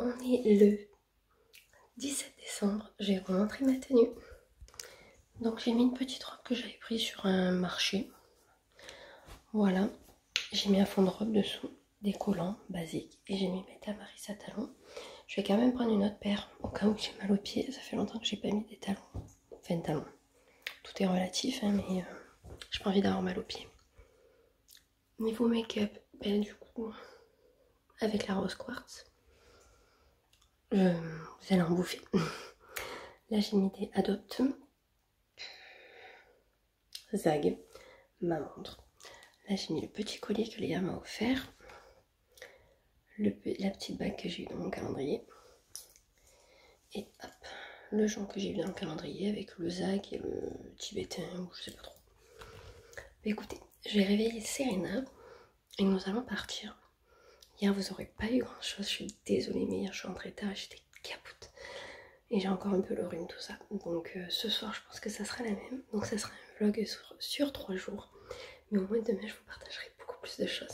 On est le 17 décembre, je vais vous montrer ma tenue. Donc j'ai mis une petite robe que j'avais prise sur un marché. Voilà, j'ai mis un fond de robe dessous, des collants basiques et j'ai mis mes tamaris à talons. Je vais quand même prendre une autre paire au cas où j'ai mal aux pieds, ça fait longtemps que j'ai pas mis des talons. Enfin talons, tout est relatif hein, mais j'ai pas envie d'avoir mal aux pieds. Niveau make-up, ben du coup, avec la rose quartz, vous allez en bouffer. Là j'ai mis des Adopt, Zag, ma montre. Là j'ai mis le petit collier que Léa m'a offert, la petite bague que j'ai eu dans mon calendrier, et hop, le joint que j'ai eu dans le calendrier avec le Zag et le tibétain ou je sais pas trop. Mais écoutez, je vais réveiller Serena et nous allons partir. Hier vous n'aurez pas eu grand chose, je suis désolée mais hier je suis rentrée tard et j'étais capote. Et j'ai encore un peu le rhume tout ça. Donc ce soir je pense que ça sera la même. Donc ça sera un vlog sur 3 jours. Mais au moins demain je vous partagerai beaucoup plus de choses.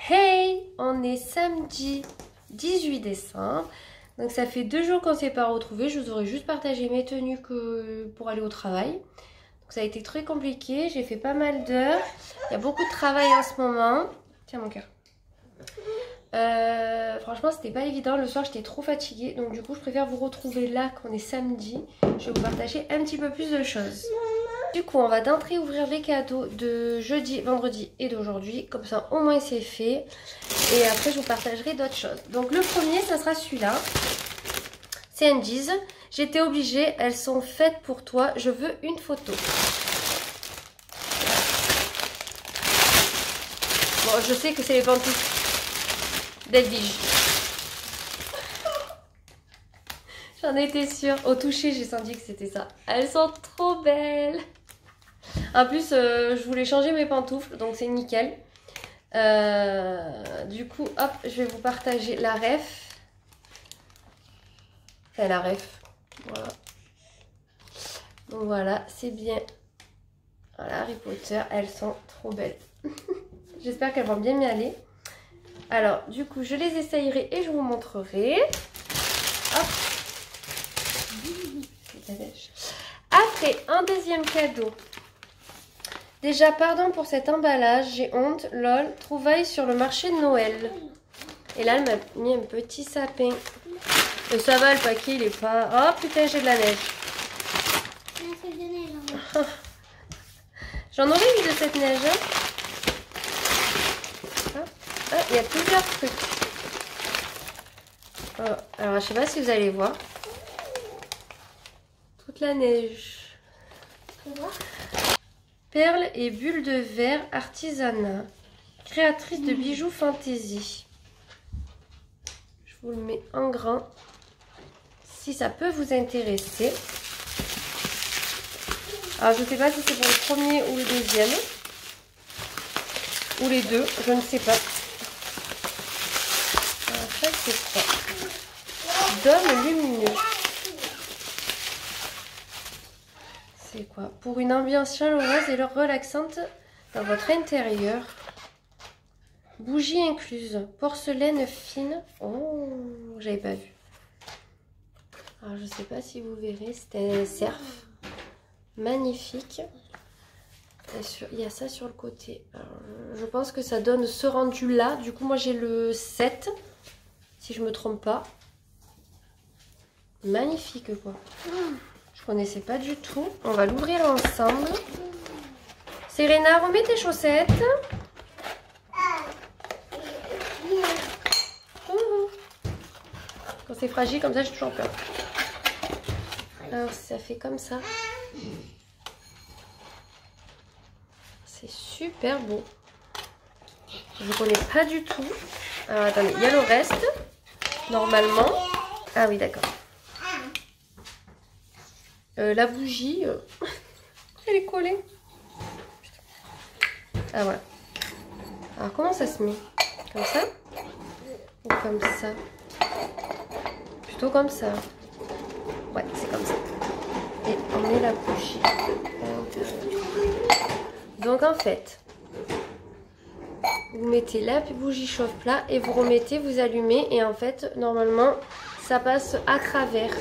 Hey, on est samedi 18 décembre. Donc ça fait 2 jours qu'on ne s'est pas retrouvés. Je vous aurais juste partagé mes tenues pour aller au travail. Donc ça a été très compliqué. J'ai fait pas mal d'heures. Il y a beaucoup de travail en ce moment. Tiens mon cœur. Franchement c'était pas évident, le soir j'étais trop fatiguée, donc du coup je préfère vous retrouver là qu'on est samedi. Je vais vous partager un petit peu plus de choses. Du coup on va d'entrée ouvrir les cadeaux de jeudi, vendredi et d'aujourd'hui, comme ça au moins c'est fait. Et après je vous partagerai d'autres choses. Donc le premier ça sera celui-là, c'est Andy's. J'étais obligée, elles sont faites pour toi, je veux une photo. Bon je sais que c'est les pantoufles d'Edwige. J'en étais sûre. Au toucher, j'ai senti que c'était ça. Elles sont trop belles. En plus, je voulais changer mes pantoufles, donc c'est nickel. Du coup, hop, je vais vous partager la ref. Enfin, la ref. Voilà. Donc voilà, c'est bien. Voilà, Harry Potter. Elles sont trop belles. J'espère qu'elles vont bien m'y aller. Alors, du coup, je les essayerai et je vous montrerai. Hop. Après, un deuxième cadeau. Déjà, pardon pour cet emballage, j'ai honte. Lol, trouvailles sur le marché de Noël. Et là, elle m'a mis un petit sapin. Et ça va, le paquet, il est pas... Oh putain, j'ai de la neige. J'en aurais eu de cette neige, hein. Ah, il y a plusieurs trucs. Oh, alors, je sais pas si vous allez voir. Toute la neige. Perles et bulles de verre artisanat. Créatrice de bijoux fantaisie. Je vous le mets en grand. Si ça peut vous intéresser. Alors, je ne sais pas si c'est pour le premier ou le deuxième. Ou les deux, je ne sais pas. C'est quoi? Dôme lumineux. C'est quoi? Pour une ambiance chaleureuse et relaxante dans votre intérieur. Bougie incluse. Porcelaine fine. Oh, j'avais pas vu. Alors je sais pas si vous verrez. C'est un cerf. Magnifique. Il y a ça sur le côté. Alors, je pense que ça donne ce rendu là. Du coup moi j'ai le 7. Si je me trompe pas. Magnifique quoi. Je connaissais pas du tout. On va l'ouvrir ensemble. Serena, remets tes chaussettes. Quand c'est fragile comme ça, j'ai toujours peur. Alors ça fait comme ça. C'est super beau. Je connais pas du tout. Alors attendez, il y a le reste. Normalement. Ah oui, d'accord. La bougie, elle est collée. Ah voilà. Alors comment ça se met? Comme ça? Ou comme ça? Plutôt comme ça. Ouais, c'est comme ça. Et on met la bougie. Donc en fait, vous mettez la bougie chauffe-plat et vous remettez, vous allumez. Et en fait, normalement, ça passe à travers.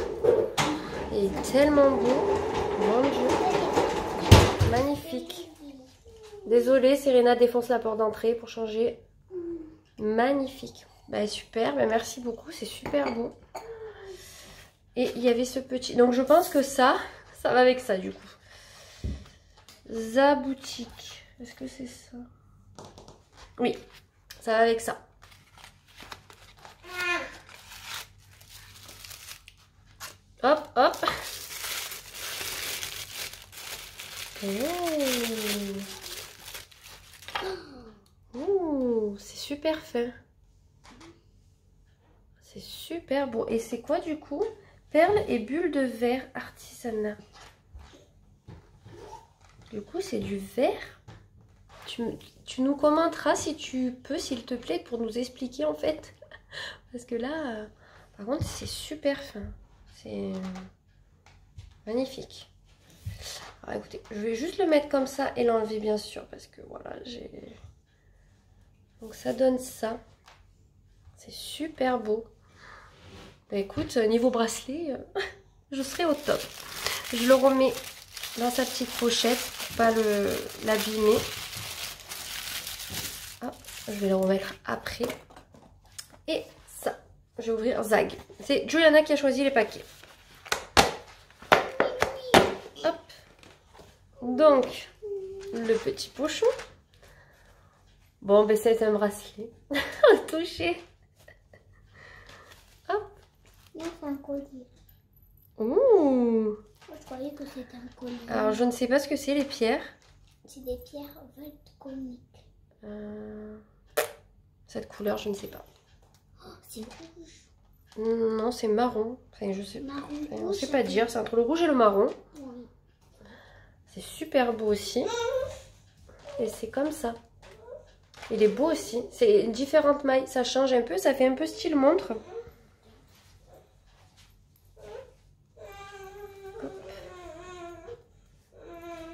Il est tellement beau. Mon Dieu. Magnifique. Désolée, Serena défonce la porte d'entrée pour changer. Magnifique. Bah super, bah, merci beaucoup, c'est super beau. Et il y avait ce petit... Donc je pense que ça va avec ça du coup. Zaboutique. Est-ce que c'est ça? Oui, ça va avec ça. Hop, hop. Oh, c'est super fin. C'est super beau. Et c'est quoi du coup? Perles et bulles de verre artisanat. Du coup, c'est du verre. Tu nous commenteras si tu peux, s'il te plaît, pour nous expliquer en fait. Parce que là, par contre, c'est super fin. C'est magnifique. Alors écoutez, je vais juste le mettre comme ça et l'enlever bien sûr. Parce que voilà, j'ai... Donc ça donne ça. C'est super beau. Bah, écoute, niveau bracelet, je serai au top. Je le remets dans sa petite pochette pour pas l'abîmer. Je vais le remettre après. Et ça, je vais ouvrir Zag. C'est Juliana qui a choisi les paquets. Hop. Donc, le petit pochon. Bon, ben c'est un bracelet. Touché. Hop. Là, c'est un collier. Ouh. Je croyais que c'était un collier. Alors, je ne sais pas ce que c'est, les pierres. C'est des pierres volcaniques. Cette couleur, je ne sais pas. Oh, c'est rouge. Non, c'est marron. Enfin, je sais, Marron, on ne rouge, sait pas dire. C'est entre le rouge et le marron. Oui. C'est super beau aussi. Et c'est comme ça. Il est beau aussi. C'est différentes mailles. Ça change un peu. Ça fait un peu style montre.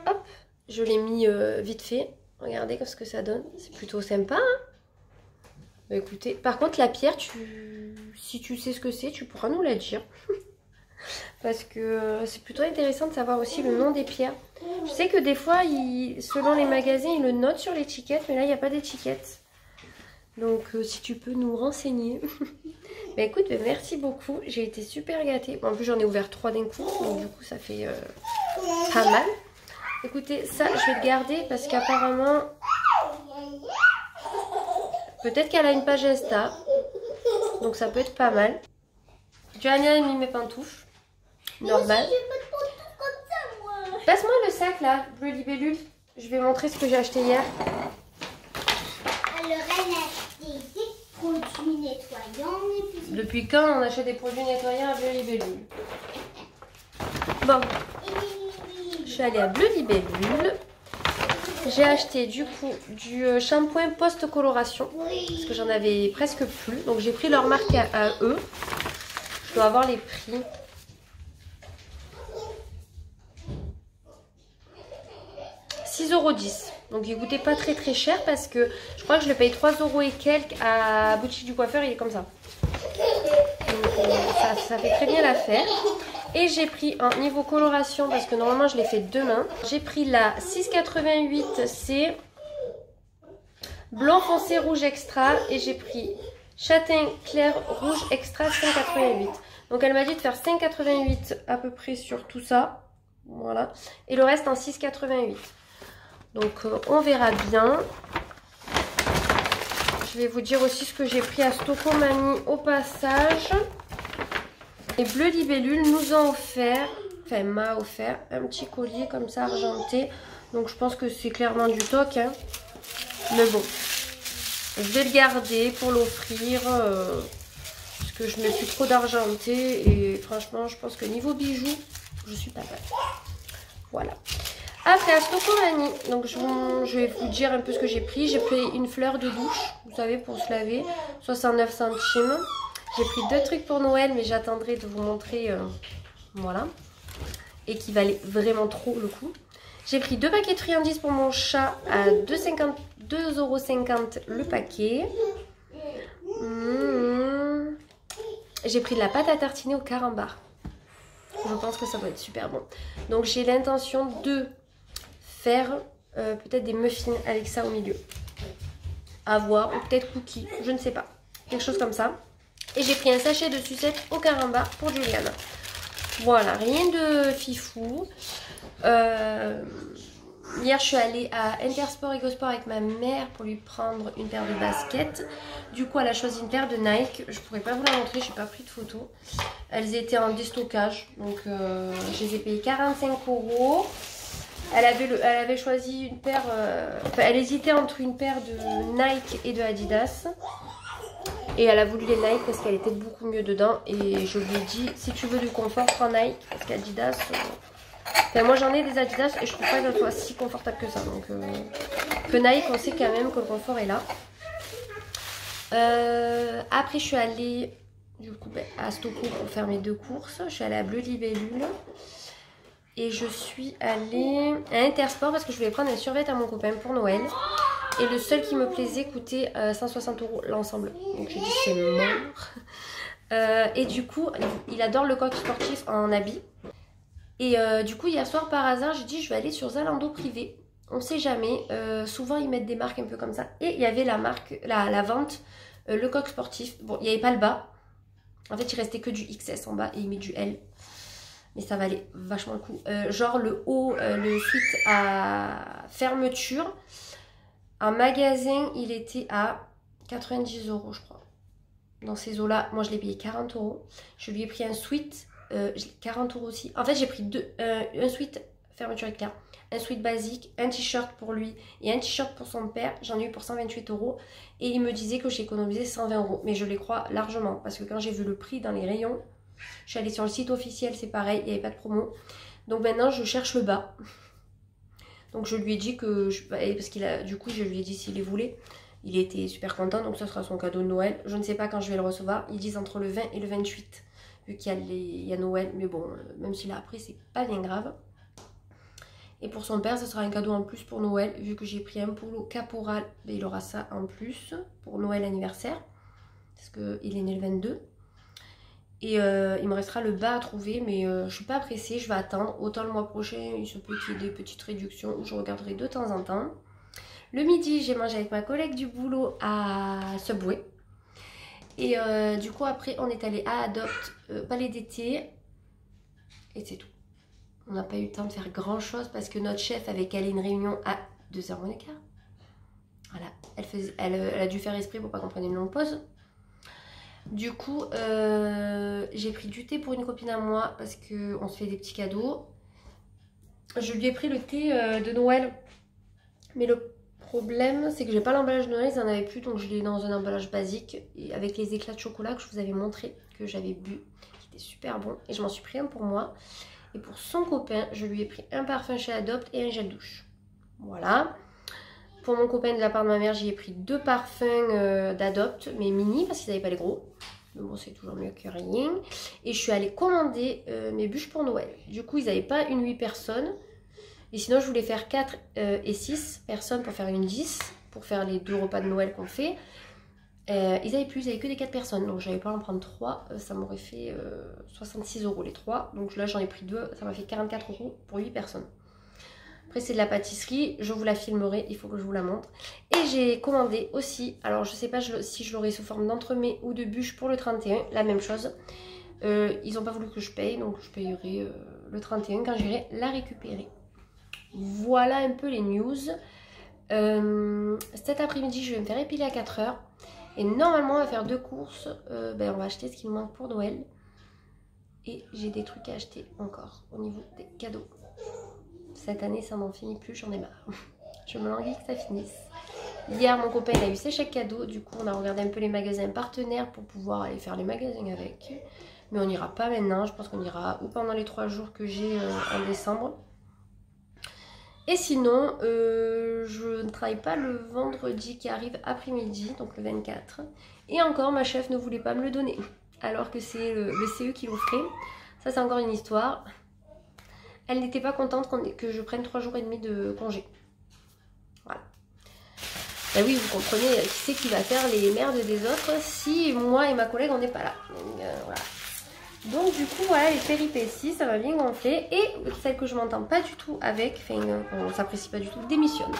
Hop. Je l'ai mis vite fait. Regardez ce que ça donne. C'est plutôt sympa. Hein, bah, écoutez. Par contre, la pierre, si tu sais ce que c'est, tu pourras nous la dire. Parce que c'est plutôt intéressant de savoir aussi le nom des pierres. Je sais que des fois, selon les magasins, ils le notent sur l'étiquette. Mais là, il n'y a pas d'étiquette. Donc, si tu peux nous renseigner. Bah écoute, merci beaucoup. J'ai été super gâtée. Bon, en plus, j'en ai ouvert 3 d'un coup. Donc, du coup, ça fait pas mal. Écoutez, ça, je vais le garder parce qu'apparemment... Peut-être qu'elle a une page Insta. Donc, ça peut être pas mal. Johanna a mis mes pantoufles. Normal. Passe-moi le sac, là, bleu libellule. Je vais montrer ce que j'ai acheté hier. Alors, elle a acheté des produits nettoyants. Et puis... Depuis quand on achète des produits nettoyants à bleu libellule? Bon. Je suis allée à Bleu Libellule. J'ai acheté du coup du shampoing post-coloration. Parce que j'en avais presque plus. Donc j'ai pris leur marque à eux. Je dois avoir les prix. €6,10. Donc il coûtait pas très cher parce que je crois que je le paye 3 € et quelques à boutique du coiffeur. Il est comme ça. Donc ça fait très bien l'affaire. Et j'ai pris en niveau coloration, parce que normalement je l'ai fait demain. J'ai pris la 6,88C blanc foncé rouge extra. Et j'ai pris châtain clair rouge extra 5,88. Donc elle m'a dit de faire 5,88 à peu près sur tout ça. Voilà. Et le reste en 6,88. Donc on verra bien. Je vais vous dire aussi ce que j'ai pris à Stocomanie au passage. Et Bleu Libellule nous ont offert, enfin m'a offert un petit collier comme ça argenté. Donc je pense que c'est clairement du toc. Hein. Mais bon, je vais le garder pour l'offrir. Parce que je mets plus trop d'argenté. Et franchement, je pense que niveau bijoux, je suis pas mal. Voilà. Après à Stocomanie, donc je vais vous dire un peu ce que j'ai pris. J'ai pris une fleur de douche, vous savez, pour se laver, 69 centimes. J'ai pris 2 trucs pour Noël, mais j'attendrai de vous montrer, voilà, et qui valaient vraiment trop le coup. J'ai pris 2 paquets de friandises pour mon chat à 2,50 € le paquet. j'ai pris de la pâte à tartiner au carambar. Je pense que ça va être super bon. Donc j'ai l'intention de faire peut-être des muffins avec ça au milieu. À voir, ou peut-être cookies, je ne sais pas. Quelque chose comme ça. Et j'ai pris un sachet de sucettes au carambar pour Juliane. Voilà, rien de fifou. Hier, je suis allée à Intersport Ecosport avec ma mère pour lui prendre une paire de baskets. Du coup, elle a choisi une paire de Nike. Je pourrais pas vous la montrer, je n'ai pas pris de photos. Elles étaient en déstockage, donc je les ai payées 45 €. Elle avait choisi une paire, elle hésitait entre une paire de Nike et de Adidas. Et elle a voulu les Nike parce qu'elle était beaucoup mieux dedans. Et je lui ai dit, si tu veux du confort, prends Nike. Parce qu'Adidas... Enfin, moi j'en ai des Adidas et je trouve pas qu'elles soient si confortables que ça. Donc que Nike, on sait quand même que le confort est là. Après je suis allée du coup à Stockholm pour faire mes 2 courses. Je suis allée à Bleu Libellule. Et je suis allée à Intersport parce que je voulais prendre un survêt à mon copain pour Noël. Et le seul qui me plaisait coûtait 160 € l'ensemble. Donc j'ai dit c'est mort. Et du coup, il adore le coq sportif en habit. Et du coup, hier soir, par hasard, j'ai dit je vais aller sur Zalando privé. On sait jamais. Souvent, ils mettent des marques un peu comme ça. Et il y avait la marque, la vente, le coq sportif. Bon, il n'y avait pas le bas. En fait, il restait que du XS en bas et il met du L. Mais ça valait vachement le coup. Genre le haut, le suite à fermeture. En magasin, il était à 90 € je crois. Dans ces eaux-là, moi je l'ai payé 40 €. Je lui ai pris un sweat, 40 € aussi. En fait, j'ai pris un sweat fermeture éclair, un sweat basique, un t-shirt pour lui et un t-shirt pour son père. J'en ai eu pour 128 €. Et il me disait que j'ai économisé 120 €. Mais je les crois largement parce que quand j'ai vu le prix dans les rayons, je suis allée sur le site officiel, c'est pareil, il n'y avait pas de promo. Donc maintenant, je cherche le bas. Donc je lui ai dit que, parce qu'il a, du coup je lui ai dit s'il les voulait. Il était super content, donc ça sera son cadeau de Noël. Je ne sais pas quand je vais le recevoir. Ils disent entre le 20 et le 28, vu qu'il y a Noël. Mais bon, même s'il a appris, c'est pas bien grave. Et pour son père, ce sera un cadeau en plus pour Noël. Vu que j'ai pris un polo caporal, ben, il aura ça en plus pour Noël anniversaire. Parce qu'il est né le 22. Et il me restera le bas à trouver, mais je suis pas pressée, je vais attendre. Autant le mois prochain, il se peut qu'il y ait des petites réductions où je regarderai de temps en temps. Le midi, j'ai mangé avec ma collègue du boulot à Subway. Et du coup, après, on est allé à Adopt, Palais d'été. Et c'est tout. On n'a pas eu le temps de faire grand chose parce que notre chef avait calé une réunion à 2h moins le quart. Voilà, elle a dû faire esprit pour pas qu'on prenne une longue pause. Du coup, j'ai pris du thé pour une copine à moi parce qu'on se fait des petits cadeaux. Je lui ai pris le thé de Noël. Mais le problème, c'est que j'ai pas l'emballage de Noël, ils en avaient plus. Donc je l'ai dans un emballage basique et avec les éclats de chocolat que je vous avais montré, que j'avais bu, qui était super bon. Et je m'en suis pris un pour moi. Et pour son copain, je lui ai pris un parfum chez Adopt et un gel douche. Voilà. Pour mon copain de la part de ma mère, j'y ai pris 2 parfums d'Adopt, mais mini, parce qu'ils n'avaient pas les gros. Mais bon, c'est toujours mieux que rien. Et je suis allée commander mes bûches pour Noël. Du coup, ils n'avaient pas une 8 personnes. Et sinon, je voulais faire 4 et 6 personnes pour faire une 10, pour faire les 2 repas de Noël qu'on fait. Ils n'avaient plus, ils n'avaient que des 4 personnes. Donc, j'avais pas à en prendre 3. Ça m'aurait fait 66 € les 3. Donc là, j'en ai pris 2. Ça m'a fait 44 € pour 8 personnes. Après, c'est de la pâtisserie. Je vous la filmerai. Il faut que je vous la montre. Et j'ai commandé aussi. Alors, je sais pas si je l'aurai sous forme d'entremets ou de bûches pour le 31. La même chose. Ils n'ont pas voulu que je paye. Donc, je payerai le 31 quand j'irai la récupérer. Voilà un peu les news. Cet après-midi, je vais me faire épiler à 4 h. Et normalement, on va faire 2 courses. On va acheter ce qui nous manque pour Noël. Et j'ai des trucs à acheter encore au niveau des cadeaux. Cette année, ça n'en finit plus, j'en ai marre. Je me languis que ça finisse. Hier, mon copain a eu ses chèques cadeaux. Du coup, on a regardé un peu les magasins partenaires pour pouvoir aller faire les magasins avec. Mais on n'ira pas maintenant. Je pense qu'on ira ou pendant les 3 jours que j'ai en décembre. Et sinon, je ne travaille pas le vendredi qui arrive après-midi, donc le 24. Et encore, ma chef ne voulait pas me le donner. Alors que c'est le CE qui l'offrait. Ça, c'est encore une histoire. Elle n'était pas contente que je prenne 3 jours et demi de congé. Voilà. Ben oui, vous comprenez, qui c'est qui va faire les merdes des autres si moi et ma collègue on n'est pas là. Donc, voilà. Donc du coup voilà les péripéties, ça va bien gonfler. Et celle que je m'entends pas du tout avec, enfin on s'apprécie pas du tout, démissionne.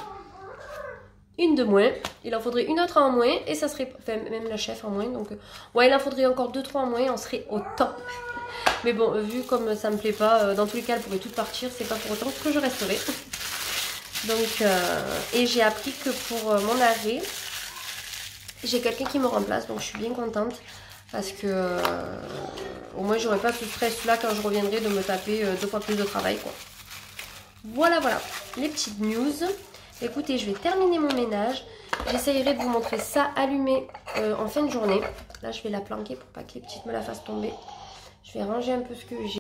Une de moins, il en faudrait une autre en moins et ça serait, enfin même la chef en moins. Donc ouais, il en faudrait encore 2-3 en moins, on serait au top. Mais bon, vu comme ça me plaît pas, dans tous les cas elle pourrait toutes partir, c'est pas pour autant que je resterai. Donc et j'ai appris que pour mon arrêt, j'ai quelqu'un qui me remplace, donc je suis bien contente. Parce que au moins j'aurai pas ce stress là quand je reviendrai de me taper 2 fois plus de travail quoi. Voilà les petites news. Écoutez, je vais terminer mon ménage. J'essayerai de vous montrer ça allumé en fin de journée. Là je vais la planquer pour pas que les petites me la fassent tomber. Je vais ranger un peu ce que j'ai.